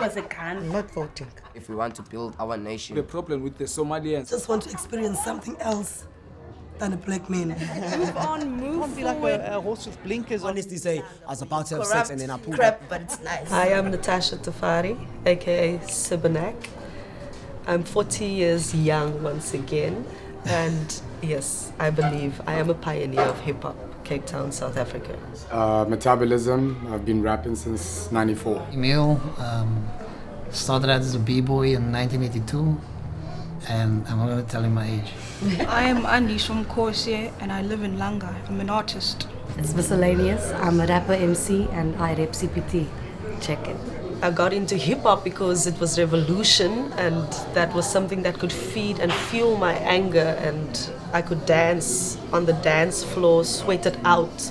was a gun. I'm not voting. If we want to build our nation. The problem with the Somalians. Just want to experience something else than a black man. Move on, move Be like forward. a horse with blinkers on. Honestly say, I was about to have sex and then I pulled crap, up. but it's nice. Hi, I'm Natasha Tafari, aka Sibanak. I'm 40 years young once again, and yes, I believe I am a pioneer of hip-hop, Cape Town, South Africa. Metabolism, I've been rapping since 94. Emil, started out as a b-boy in 1982, and I'm not going to tell him my age. I am Anish from Corsair and I live in Langa. I'm an artist. It's miscellaneous. I'm a rapper MC and I rap CPT. Check it. I got into hip-hop because it was revolution, and that was something that could feed and fuel my anger, and I could dance on the dance floor, sweat it out,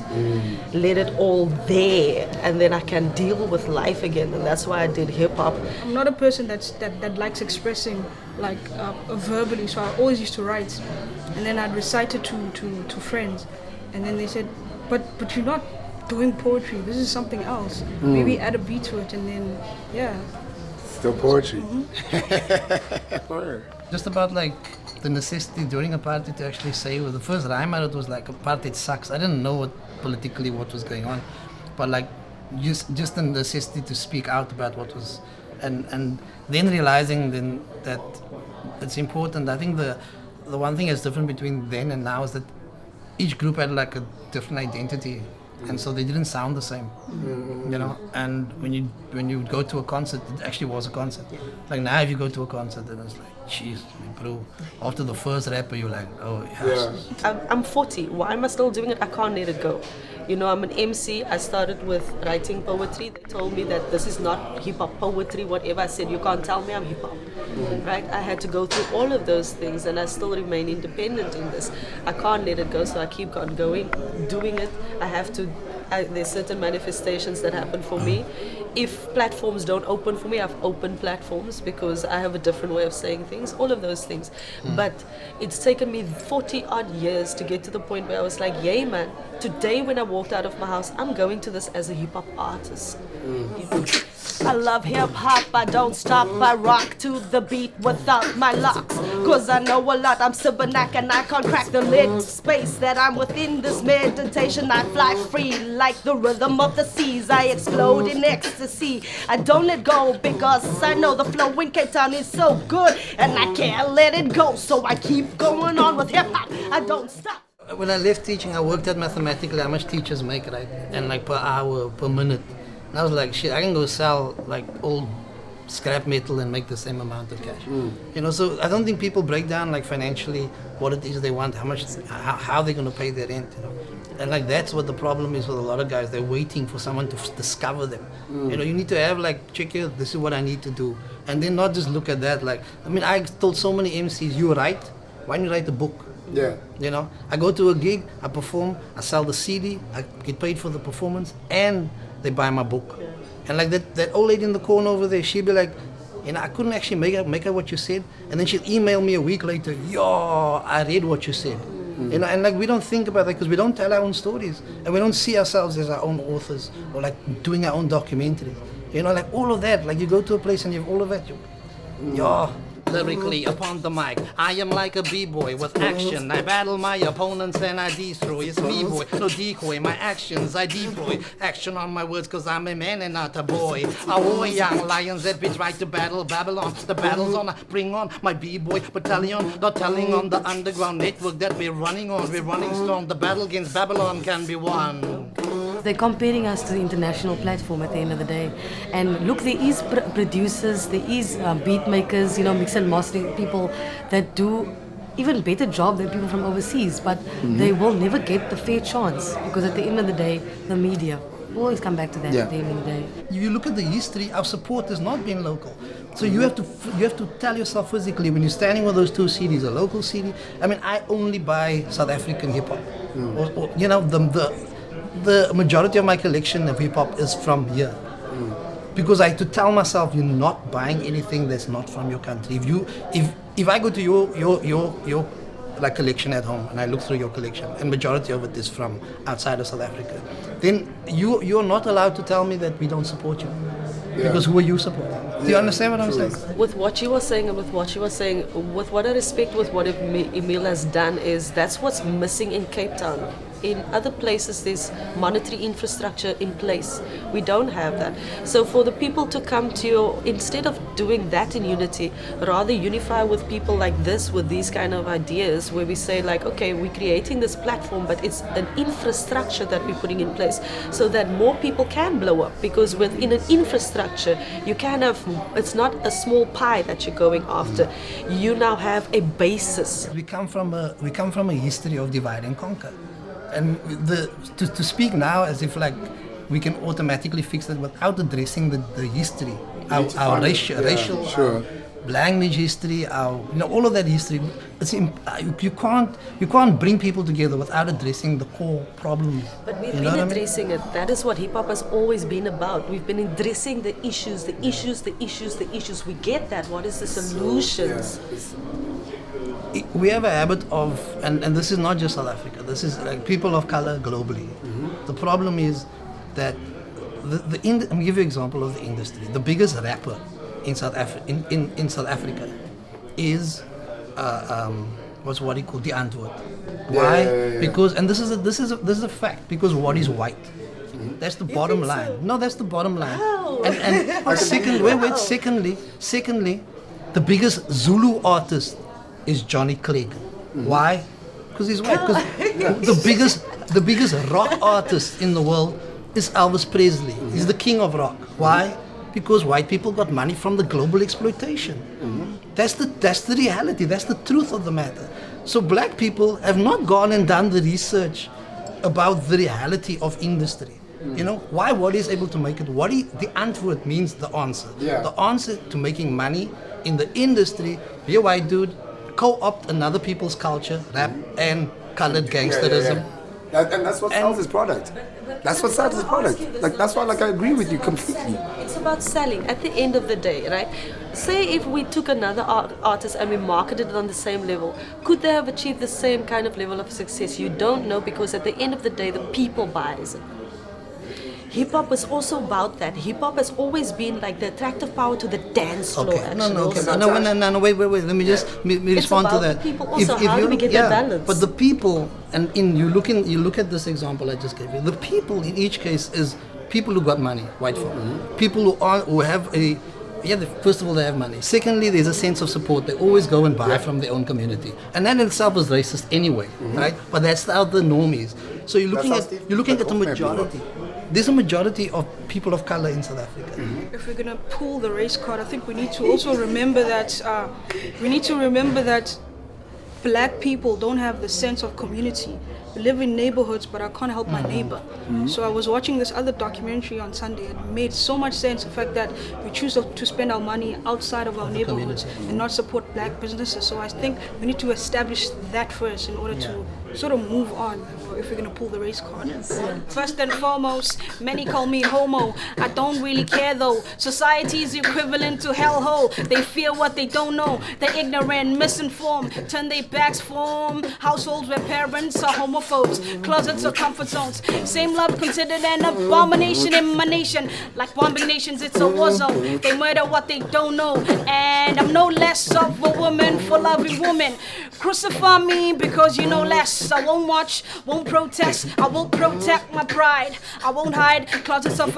let it all there, and then I can deal with life again, and that's why I did hip-hop. I'm not a person that likes expressing like verbally, so I always used to write, and then I'd recite it to friends, and then they said, but you're not doing poetry, this is something else. Maybe add a beat to it, and then yeah. Still poetry. Just about like the necessity during a party to actually say, well, the first rhyme I wrote was like, apartheid sucks. I didn't know what was going on, but like just the necessity to speak out about what was, and then realizing then that it's important. I think the one thing that's different between then and now is that each group had like a different identity. And so they didn't sound the same, you know. And when you go to a concert, it actually was a concert. Like now, if you go to a concert, and it's like, jeez, bro. After the first rapper, you're like, oh yes. I'm 40. Why am I still doing it? I can't let it go. You know, I'm an MC. I started with writing poetry. They told me that this is not hip-hop poetry, whatever. I said, you can't tell me I'm hip-hop, right? I had to go through all of those things, and I still remain independent in this. I can't let it go, so I keep on going, doing it. I have to, there's certain manifestations that happen for me. If platforms don't open for me, I've opened platforms because I have a different way of saying things, all of those things. But it's taken me 40 odd years to get to the point where I was like, yay man, today when I walked out of my house, I'm going to this as a hip hop artist. I love hip hop, I don't stop, I rock to the beat without my locks. Cause I know a lot, I'm Sibanak and I can't crack the lid. Space that I'm within this meditation, I fly free like the rhythm of the seas. I explode in ecstasy, I don't let go because I know the flow in Cape Town is so good. And I can't let it go, so I keep going on with hip hop, I don't stop. When I left teaching, I worked out mathematically how much teachers make, right? And like per hour, per minute. And I was like, shit, I can go sell like old scrap metal and make the same amount of cash. You know, so I don't think people break down like financially what it is they want, how they're going to pay their rent, you know. And like that's what the problem is with a lot of guys. They're waiting for someone to discover them. You know, you need to have like, check here, this is what I need to do. And then not just look at that like, I mean, I told so many MCs, you write, why don't you write a book? Yeah. You know, I go to a gig, I perform, I sell the CD, I get paid for the performance, and they buy my book. And like that old lady in the corner over there, she'd be like, you know, I couldn't actually make out what you said. And then she'd email me a week later, yo, I read what you said. You know, and like we don't think about that because we don't tell our own stories. And we don't see ourselves as our own authors or like doing our own documentaries. You know, like all of that, like you go to a place and you have all of that. Yo. Lyrically upon the mic, I am like a b-boy with action. I battle my opponents and I destroy. It's me, boy, no decoy. My actions I deploy. Action on my words cause I'm a man and not a boy. I war young lions that be try to battle Babylon. The battle's on, bring on my b-boy battalion. Not telling on the underground network that we're running on. We're running strong. The battle against Babylon can be won. They're comparing us to the international platform at the end of the day. And look, there is producers, there is beat makers, you know, mix and mastering people that do even better job than people from overseas, but they will never get the fair chance because at the end of the day, the media will always come back to that at the end of the day. If you look at the history, our support has not been local. So you have to tell yourself physically when you're standing with those two CDs, a local CD. I mean, I only buy South African hip hop. Or, you know, the majority of my collection of hip hop is from here. Because I had to tell myself, you're not buying anything that's not from your country. If I go to your like collection at home and I look through your collection and majority of it is from outside of South Africa, then you're not allowed to tell me that we don't support you. Because who are you supporting? Do you understand what I'm saying? With what you were saying and with what you were saying, with what I respect with what Emil has done is that's what's missing in Cape Town. In other places, there's monetary infrastructure in place. We don't have that. So for the people to come to you, instead of doing that in unity, rather unify with people like this, with these kind of ideas, where we say like, okay, we're creating this platform, but it's an infrastructure that we're putting in place so that more people can blow up. Because within an infrastructure, you can have, it's not a small pie that you're going after. You now have a basis. We come from a history of divide and conquer. And to speak now as if like we can automatically fix that without addressing the history, our racial, sure. language history, all of that history. You can't bring people together without addressing the core problems. But we've been addressing it. That is what hip hop has always been about. We've been addressing the issues. We get that. What is the solutions? We have a habit of, and this is not just South Africa, this is like people of color globally. The problem is that I'll give you an example of the industry. The biggest rapper in South Africa is what he called the Antwoord. Why? Yeah. Because, and this is a fact, because what is white? That's the bottom line. So? No, that's the bottom line. And secondly, the biggest Zulu artist is Johnny Clegg. Why? Because he's white. Because the biggest rock artist in the world is Elvis Presley. He's the king of rock. Why? Because white people got money from the global exploitation. That's the reality. That's the truth of the matter. So black people have not gone and done the research about the reality of industry. Why Wadi is able to make it. The Antwoord means the answer. Yeah. The answer to making money in the industry, be a white dude, co-opt another people's culture, rap and colored gangsterism. And that's what sells his product. That's what sells his product. Like that's why, I agree with you completely. It's about selling. At the end of the day, right? Say if we took another artist and we marketed it on the same level, could they have achieved the same kind of level of success? You don't know, because at the end of the day, the people buys it. Hip hop is also about that. Hip hop has always been like the attractive power to the dance floor. Okay. No, wait. Let me just respond to that. The people also. How do we get that balance? But the people, and you look at this example I just gave you. The people in each case is people who got money, white folk. People who have first of all, they have money. Secondly, there's a sense of support. They always go and buy from their own community, and that in itself is racist anyway, right? But that's how the norm is. So you're looking at the majority. There's a majority of people of color in South Africa. If we're gonna pull the race card, I think we need to also remember that black people don't have the sense of community. We live in neighborhoods, but I can't help my neighbor. So I was watching this other documentary on Sunday. It made so much sense, the fact that we choose to spend our money outside of our neighborhoods and not support black businesses. So I think we need to establish that first in order to sort of move on if we're going to pull the race card. First and foremost, many call me homo. I don't really care though. Society is equivalent to hellhole. They fear what they don't know. They're ignorant, misinformed, turn their backs from households where parents are homophobes, closets or comfort zones. Same love considered an abomination in my nation. Like bombing nations, it's a war zone. They murder what they don't know. And I'm no less of a woman for loving women. Crucify me because you know less. I won't watch, won't protest. I will protect my pride. I won't hide closets of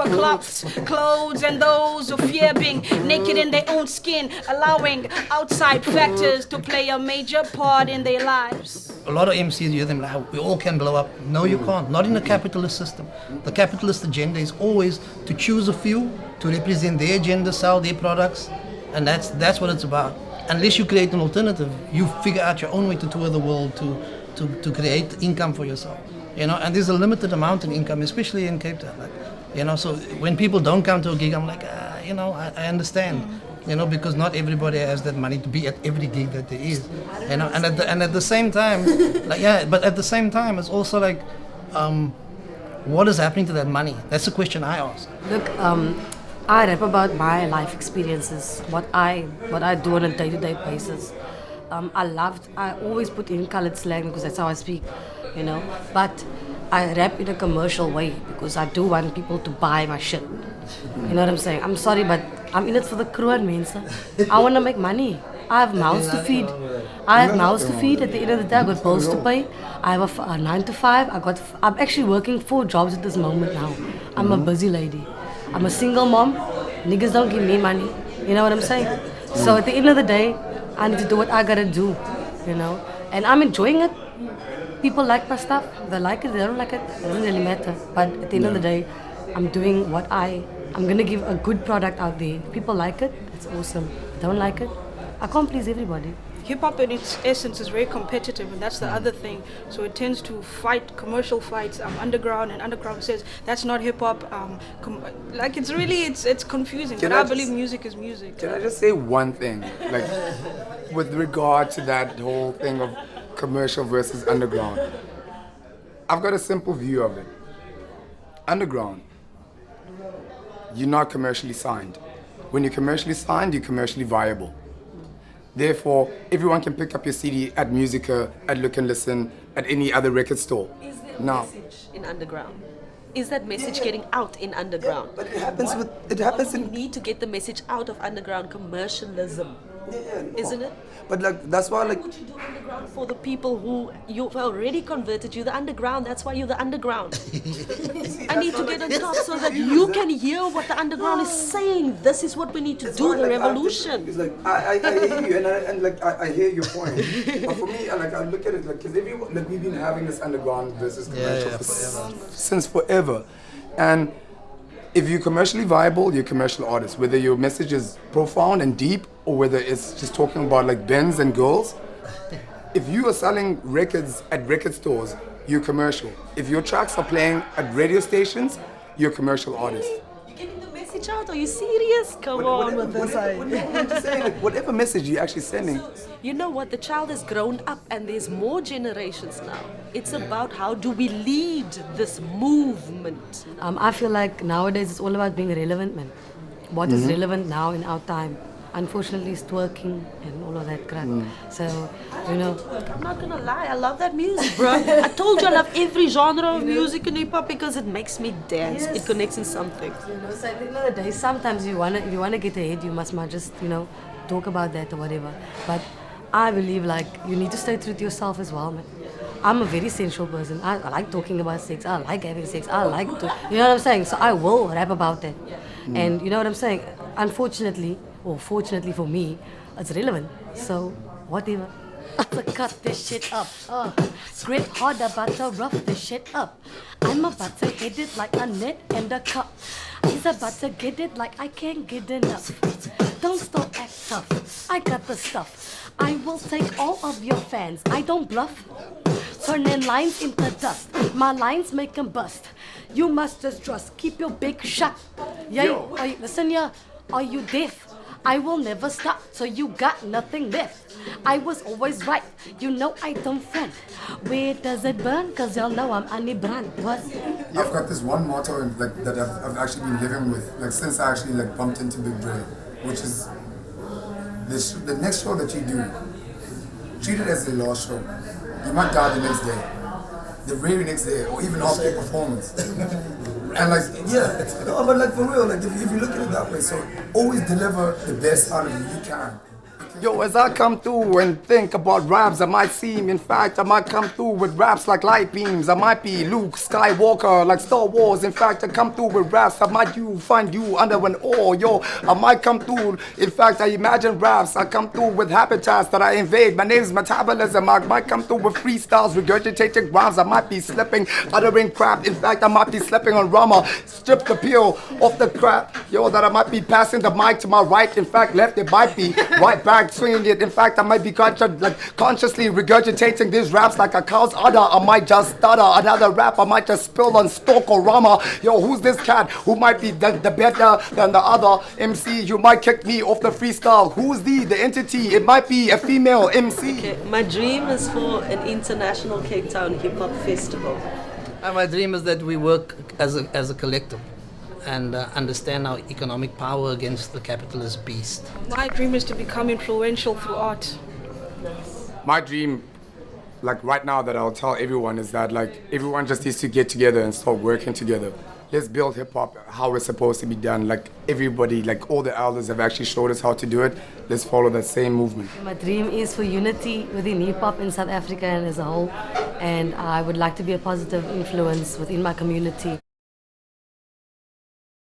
clothes and those who fear being naked in their own skin, allowing outside factors to play a major part in their lives. A lot of MCs, you hear them like, we all can blow up. No, you can't. Not in a capitalist system. The capitalist agenda is always to choose a few to represent their agenda, sell their products, and that's what it's about. Unless you create an alternative, you figure out your own way to tour the world to create income for yourself. And there's a limited amount in income, especially in Cape Town. So when people don't come to a gig, I'm like, I understand. Because not everybody has that money to be at every gig that there is. And at the same time, but at the same time, it's also like, what is happening to that money? That's the question I ask. Look, I rap about my life experiences, what I do on a day-to-day basis. I always put in colored slang because that's how I speak, But I rap in a commercial way because I do want people to buy my shit. You know what I'm saying? I'm sorry, but I'm in it for the crew and man, sir. I want to make money. I have mouths to feed. I have mouths to feed. At the end of the day, I got bills to pay. I have a 9 to 5. I'm actually working 4 jobs at this moment now. I'm a busy lady. I'm a single mom. Niggas don't give me money. You know what I'm saying? So at the end of the day, I need to do what I gotta do. You know, and I'm enjoying it. People like my stuff. They like it. They don't like it. It doesn't really matter. But at the end of the day, I'm doing what I'm gonna give a good product out there. If people like it, it's awesome. If they don't like it, I can't please everybody. Hip hop in its essence is very competitive, and that's the other thing. So it tends to fight commercial fights, underground, and underground says that's not hip hop. Like it's confusing. But I believe music is music. Can I just say one thing, like with regard to that whole thing of commercial versus underground? I've got a simple view of it. Underground, you're not commercially signed. When you're commercially signed, you're commercially viable. Therefore, everyone can pick up your CD at Musica, at Look and Listen, at any other record store. Is there a message in underground? Is that message getting out in underground? But it happens We need to get the message out of underground commercialism, isn't it? But like that's why like What you do underground for the people who you've already converted, you're the underground. That's why you're the underground. I need to get on top so that you can hear what the underground is saying. This is what we need to do. The revolution. It's like I hear you and like I hear your point. But for me, I look at it like because everyone like we've been having this underground versus commercial since forever, and if you're commercially viable, you're a commercial artist. Whether your message is profound and deep, or whether it's just talking about like Benz and girls. If you are selling records at record stores, you're commercial. If your tracks are playing at radio stations, you're a commercial artist. You're getting the message out. Are you serious? Come on with this. I'm just saying, like, whatever message you're actually sending. You know what? The child has grown up and there's more generations now. It's about how do we lead this movement. I feel like nowadays it's all about being relevant, man. What is relevant now in our time? Unfortunately, it's twerking and all of that crap. So, you know. I'm not gonna lie, I love that music, bro. I told you I love every genre of music in hip hop because it makes me dance. It connects in something. You know, so at the end of the day, sometimes if you wanna get ahead, you must just, talk about that or whatever. But I believe like you need to stay true to yourself as well, man. I'm a very sensual person. I like talking about sex. I like having sex. I like to, you know what I'm saying? So I will rap about that. And you know what I'm saying? Unfortunately, or fortunately for me, it's relevant. So whatever. To cut this shit up. Grip hard about to rough this shit up. I'm about to hit it like a net and a cup. He's about to get it like I can't get enough. Don't stop act tough. I got the stuff. I will take all of your fans. I don't bluff. Turning lines into dust. My lines make them bust. You must just trust. Keep your big shut. Yeah, listen here. Are you deaf? I will never stop, so you got nothing left. I was always right, you know I don't front. Where does it burn? Cause y'all know I'm Annie Brand. What? I've got this one motto like that I've actually been living with like since I actually like bumped into Big Dre, which is the next show that you do, treat it as the last show. You might die the next day, the very next day, or even after your performance. And like, yeah, no, but like for real, like if you look at it that way, so always deliver the best out of you can. Yo, as I come through and think about raps, I might seem, in fact, I might come through with raps like light beams. I might be Luke Skywalker, like Star Wars. In fact, I come through with raps, I might find you under an oar. Yo, I might come through, in fact, I imagine raps. I come through with habitats that I invade. My name's Metabolism. I might come through with freestyles, regurgitating rhymes. I might be slipping, uttering crap. In fact, I might be slipping on Rama. Strip the peel off the crap. Yo, that I might be passing the mic to my right. In fact, left, it might be right back. Swinging it. In fact, I might be consciously regurgitating these raps like a cow's udder. I might just stutter another rap. I might just spill on Stoke or Rama. Yo, who's this cat who might be the better than the other MC? You might kick me off the freestyle. Who's the entity? It might be a female MC. Okay, my dream is for an international Cape Town hip hop festival. And my dream is that we work as a collective and understand our economic power against the capitalist beast. My dream is to become influential through art. My dream, like right now that I'll tell everyone is that like everyone just needs to get together and start working together. let's build hip hop how it's supposed to be done. Like everybody, like all the elders have actually showed us how to do it. Let's follow that same movement. My dream is for unity within hip hop in South Africa and as a whole, and I would like to be a positive influence within my community.